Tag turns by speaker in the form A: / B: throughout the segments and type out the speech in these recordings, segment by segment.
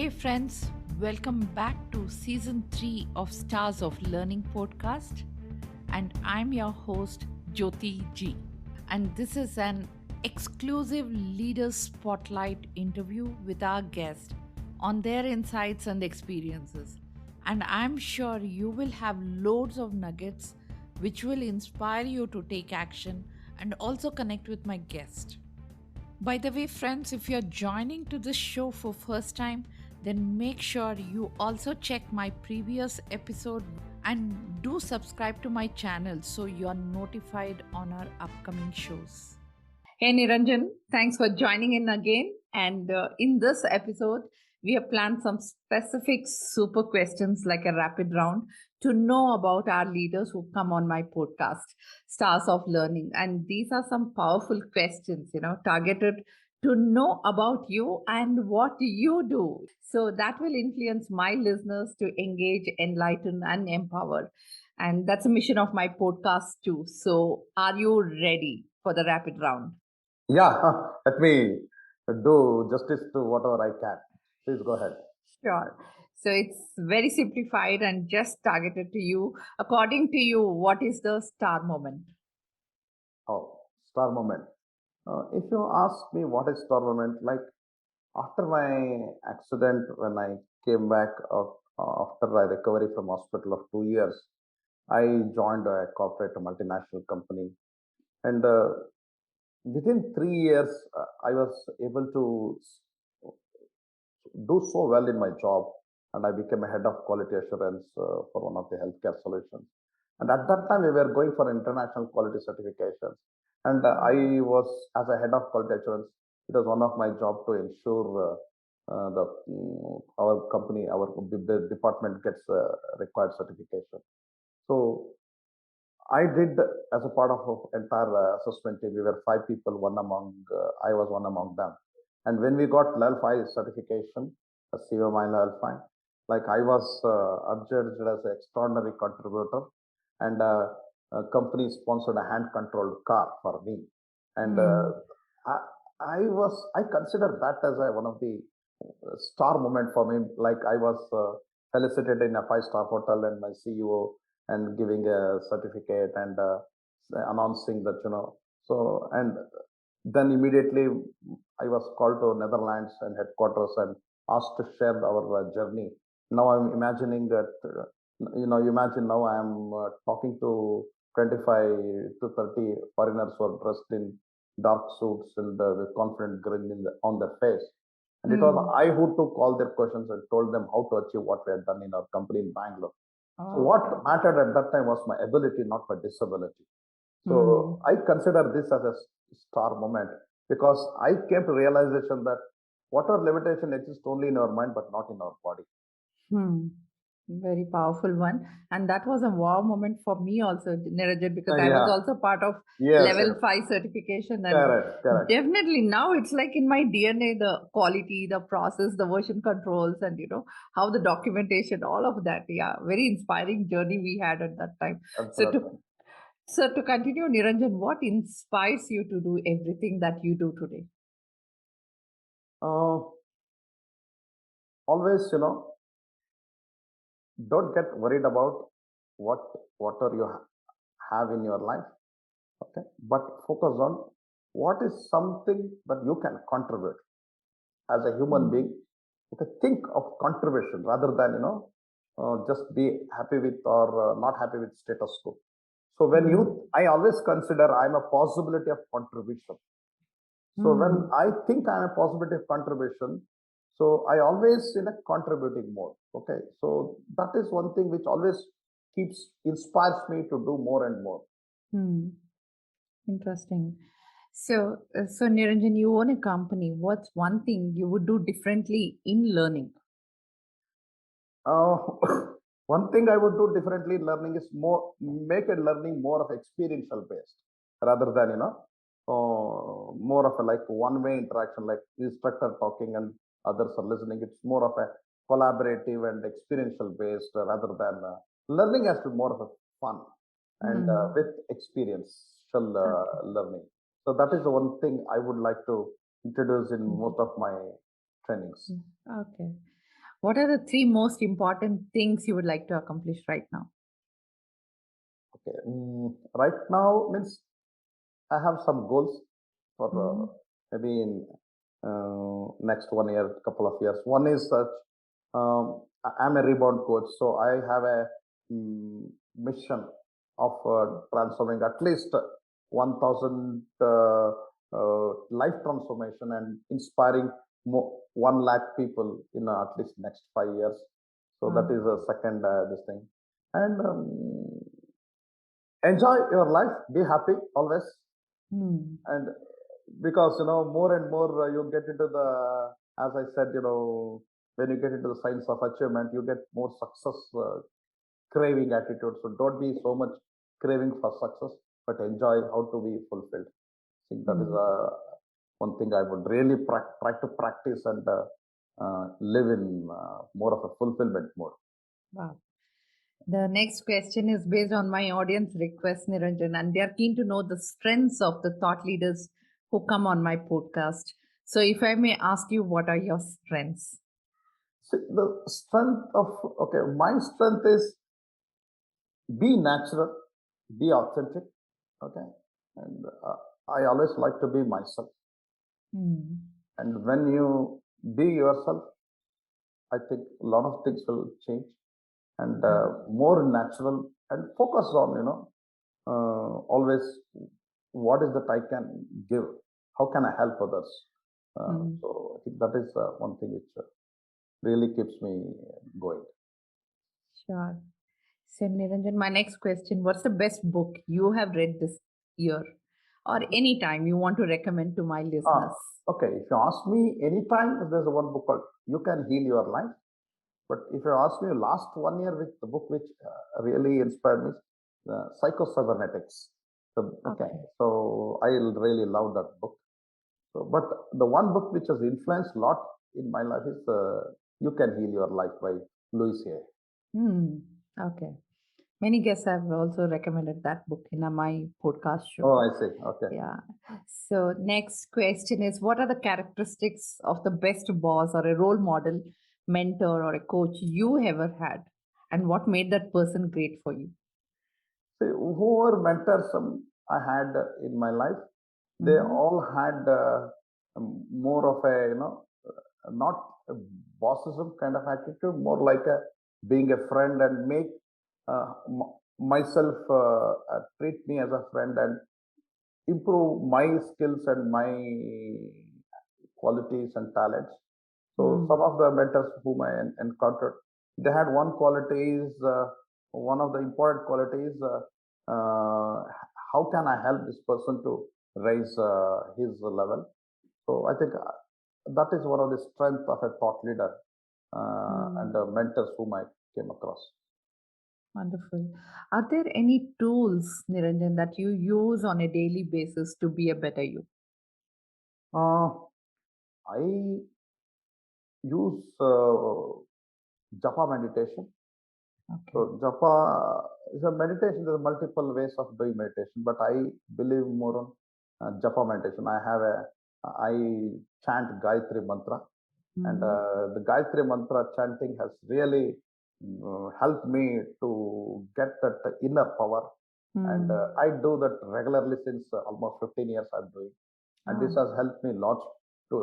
A: Hey friends, welcome back to season 3 of Stars of Learning podcast. And I'm your host, Jyoti G. And this is an exclusive Leaders Spotlight interview with our guest on their insights and experiences. And I'm sure you will have loads of nuggets which will inspire you to take action and also connect with my guest. By the way, friends, if you're joining to this show for first time, then make sure you also check my previous episode and do subscribe to my channel so you are notified on our upcoming shows. Hey Niranjan, thanks for joining in again. And in this episode, we have planned some specific super questions like a rapid round to know about our leaders who come on my podcast, Stars of Learning. And these are some powerful questions, targeted to know about you and what you do. So that will influence my listeners to engage, enlighten, and empower. And that's a mission of my podcast too. So are you ready for the rapid round?
B: Yeah, let me do justice to whatever I can. Please go ahead.
A: Sure. So it's very simplified and just targeted to you. According to you, what is the star moment?
B: Oh, star moment. If you ask me what is star moment, like after my accident, when I came back after my recovery from hospital of 2 years, I joined a corporate multinational company, and within 3 years, I was able to do so well in my job, and I became a head of quality assurance for one of the healthcare solutions. And at that time, we were going for international quality certifications. And I was, as a head of quality assurance, it was one of my job to ensure our company, the department gets required certification. So I did, as a part of entire assessment team. We were five people. I was one among them. And when we got level 5 certification, a COMI level 5, like I was adjudged as an extraordinary contributor, and a company sponsored a hand-controlled car for me. And I, I consider that as one of the star moment for me. Like I was felicitated in a five-star hotel, and my CEO and giving a certificate and announcing that, so, and then immediately I was called to Netherlands and headquarters and asked to share our journey. Now I'm imagining that, you imagine now I'm talking to 25 to 30 foreigners who are dressed in dark suits and with confident grin on their face. And it was I who took all their questions and told them how to achieve what we had done in our company in Bangalore. So what mattered at that time was my ability, not my disability. So I consider this as a star moment because I came to realization that whatever limitation exists only in our mind, but not in our body.
A: Very powerful one. And that was a wow moment for me also, Niranjan, because I was also part of level 5 certification. And
B: Correct.
A: definitely now it's like in my DNA, the quality, the process, the version controls, and how the documentation, all of that. Yeah, very inspiring journey we had at that time. So to continue, Niranjan, what inspires you to do everything that you do today?
B: Always, don't get worried about whatever you have in your life, okay? But focus on what is something that you can contribute as a human being. Okay, think of contribution rather than just be happy with or not happy with status quo. So I always consider I'm a possibility of contribution. So when I think I'm a possibility of contribution, so I always in a contributing mode. Okay, so that is one thing which always inspires me to do more and more.
A: Interesting. So Niranjan, you own a company. What's one thing you would do differently in learning?
B: Uh, one thing I would do differently in learning is make a learning more of experiential based rather than more of a like one-way interaction, like instructor talking and others are listening. It's more of a collaborative and experiential based rather than learning has to be more of a fun and with experiential learning. So that is the one thing I would like to introduce in most of my trainings.
A: Okay. What are the three most important things you would like to accomplish right now?
B: Okay. Right now means I have some goals for
A: Mm.
B: maybe in next 1 year, couple of years. One is that I'm a rebound coach, so I have a mission of transforming at least 1,000 life transformation and inspiring 1 lakh people in at least next 5 years. So that
A: Wow.
B: is a second this thing. And enjoy your life, be happy always,
A: Mm.
B: and because more and more you get into the, as I said, when you get into the science of achievement, you get more success craving attitude. So don't be so much craving for success, but enjoy how to be fulfilled. I think that is
A: Mm.
B: one thing I would really try to practice and live in more of a fulfillment mode.
A: Wow. The next question is based on my audience request, Niranjan, and they are keen to know the strengths of the thought leaders who come on my podcast. So, if I may ask you, what are your strengths?
B: See, the strength of, okay, my strength is be natural, be authentic, okay, and I always like to be myself.
A: Mm.
B: And when you be yourself, I think a lot of things will change, and
A: Mm.
B: more natural, and focus on always what is that I can give, how can I help others.
A: Mm.
B: So I think that is one thing which really keeps me going.
A: Sure. So, Niranjan, my next question, what's the best book you have read this year or any time you want to recommend to my
B: Ah,
A: listeners?
B: okay. If you ask me anytime, there's one book called "You Can Heal Your Life." But if you ask me last 1 year, with the book which really inspired me, Psycho-Cybernetics. So, okay,
A: Okay.
B: so I really love that book. So, but the one book which has influenced a lot in my life is "You Can Heal Your Life" by Louis Hay.
A: Hmm. Okay. Many guests have also recommended that book in my podcast show.
B: Oh, I see. Okay.
A: Yeah. So, next question is, what are the characteristics of the best boss or a role model, mentor, or a coach you ever had? And what made that person great for you?
B: See, whoever mentors I had in my life, they
A: Mm-hmm.
B: all had more of a, not a bossism kind of attitude, more like a being a friend, and make myself treat me as a friend and improve my skills and my qualities and talents. So
A: Mm.
B: some of the mentors whom I encountered, they had one quality is one of the important qualities. How can I help this person to raise his level? So I think that is one of the strengths of a thought leader and
A: Mm.
B: mentors whom I came across.
A: Wonderful. Are there any tools, Niranjan, that you use on a daily basis to be a better you?
B: Uh, I use japa meditation.
A: Okay.
B: So japa is a meditation. There are multiple ways of doing meditation, but I believe more on japa meditation. I chant Gayatri mantra, and
A: Mm.
B: the Gayatri mantra chanting has really helped me to get that inner power. And
A: Mm.
B: I do that regularly since almost 15 years I'm doing. And this
A: Oh,
B: has helped me a lot to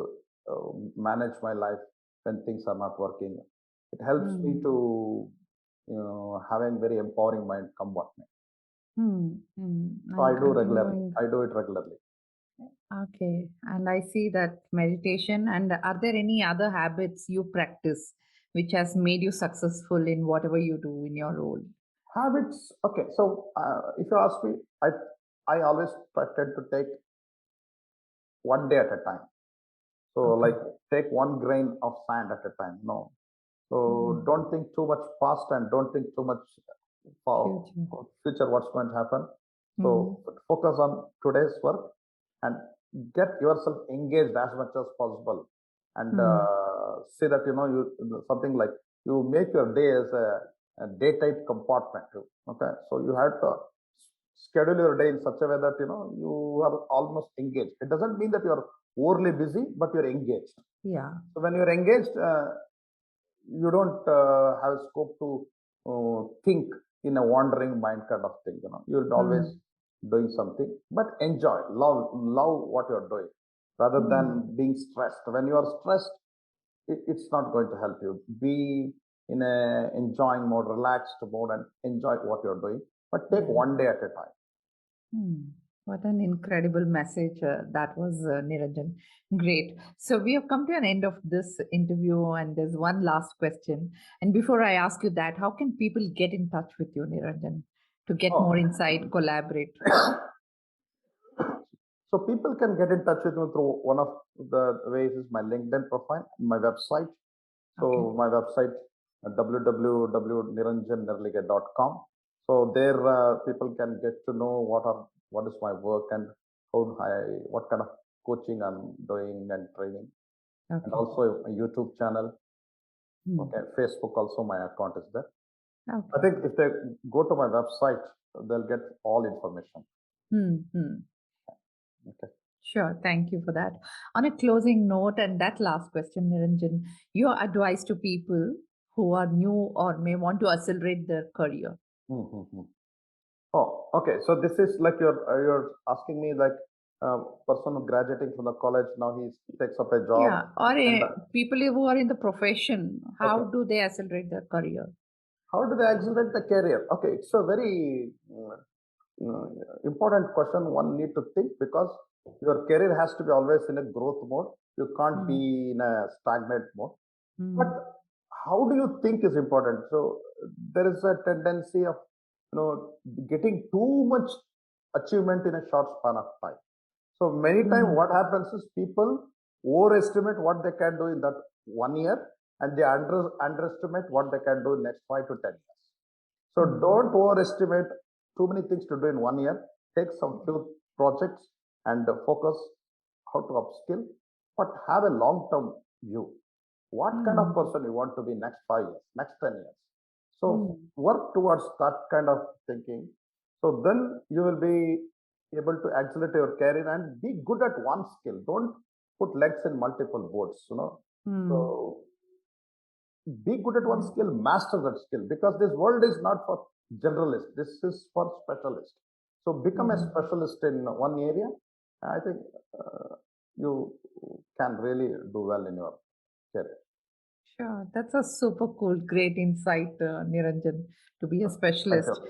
B: manage my life when things are not working. It helps me
A: mm.
B: to having very empowering mind come what may.
A: Mm. Mm.
B: So I
A: And
B: do regularly.
A: continuing.
B: I do it regularly.
A: Okay. And I see that meditation. And are there any other habits you practice which has made you successful in whatever you do in your role?
B: Habits. Okay. So if you ask me, I always tend to take one day at a time. So
A: Okay.
B: like take one grain of sand at a time. No. So
A: Mm.
B: don't think too much past and don't think too much
A: Future.
B: for future what's going to happen.
A: Mm.
B: So focus on today's work and get yourself engaged as much as possible. And
A: Mm.
B: say that you something like you make your day as a day type compartment too. Okay, so you have to schedule your day in such a way that you are almost engaged. It doesn't mean that you are overly busy, but you're engaged.
A: Yeah.
B: So when you're engaged, you don't have a scope to think in a wandering mind kind of thing. You'll always doing something, but enjoy, love what you're doing, rather than being stressed. When you are stressed, it's not going to help you. Be in a enjoying mode, relaxed mode, and enjoy what you're doing, but take one day at a time.
A: What an incredible message that was, Niranjan. Great. So we have come to an end of this interview, and there's one last question. And before I ask you that, how can people get in touch with you, Niranjan, to get more insight, collaborate?
B: So people can get in touch with me through one of the ways is my LinkedIn profile, my website. So my website, www.niranjannerlige.com. So there people can get to know what is my work and what kind of coaching I'm doing and training. And also a YouTube channel. Okay, Facebook also, my account is there. I think if they go to my website, they'll get all information. Okay.
A: Sure. Thank you for that. On a closing note, and that last question, Niranjan, your advice to people who are new or may want to accelerate their career.
B: Oh, okay. So this is like you're asking me like a person who graduating from the college, now he takes up a job.
A: Yeah, or people who are in the profession, how do they accelerate their career?
B: How do they accelerate the career? Okay, it's a very important question one need to think, because your career has to be always in a growth mode. You can't be in a stagnant mode. But how do you think is important? So there is a tendency of getting too much achievement in a short span of time. So many times what happens is people overestimate what they can do in that 1 year, and they underestimate what they can do in next 5 to 10 years. So don't overestimate too many things to do in 1 year. Take some few projects and focus how to upskill, but have a long-term view. What kind of person you want to be next 5 years, next 10 years? So work towards that kind of thinking. So then you will be able to accelerate your career and be good at one skill. Don't put legs in multiple boats. So be good at one skill, master that skill, because this world is not for generalists. This is for specialists. So become a specialist in one area. I think you can really do well in your career.
A: Sure, that's a super cool, great insight, Niranjan, to be a specialist.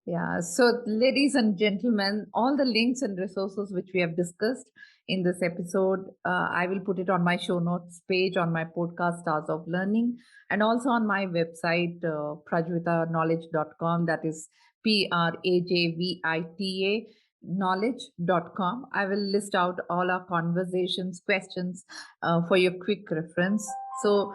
A: Yeah, so ladies and gentlemen, all the links and resources which we have discussed in this episode, I will put it on my show notes page on my podcast, Stars of Learning, and also on my website, prajvitaknowledge.com. That is PRAJVITA knowledge.com. I will list out all our conversations, questions for your quick reference. So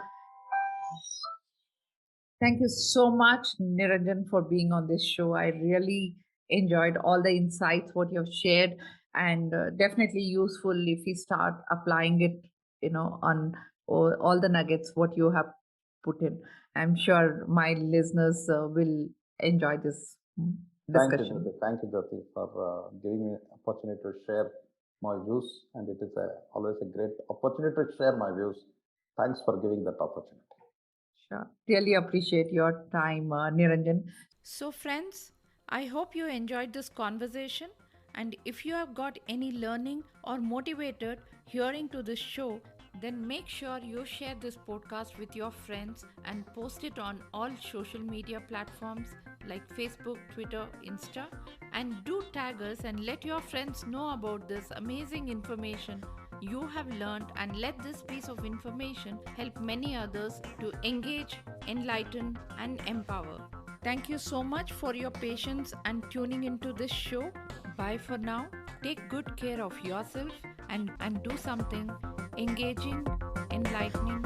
A: thank you so much, Niranjan, for being on this show. I really enjoyed all the insights, what you have shared, and definitely useful if we start applying it, on all the nuggets, what you have put in. I'm sure my listeners will enjoy this discussion.
B: Thank you, Jyoti, for giving me opportunity to share my views. And it is always a great opportunity to share my views. Thanks for giving that opportunity.
A: Sure. Really appreciate your time, Niranjan.
C: So, friends, I hope you enjoyed this conversation. And if you have got any learning or motivated hearing to this show, then make sure you share this podcast with your friends and post it on all social media platforms like Facebook, Twitter, Insta. And do tag us and let your friends know about this amazing information you have learned, and let this piece of information help many others to engage, enlighten, and empower. Thank you so much for your patience and tuning into this show. Bye for now. Take good care of yourself and do something engaging, enlightening,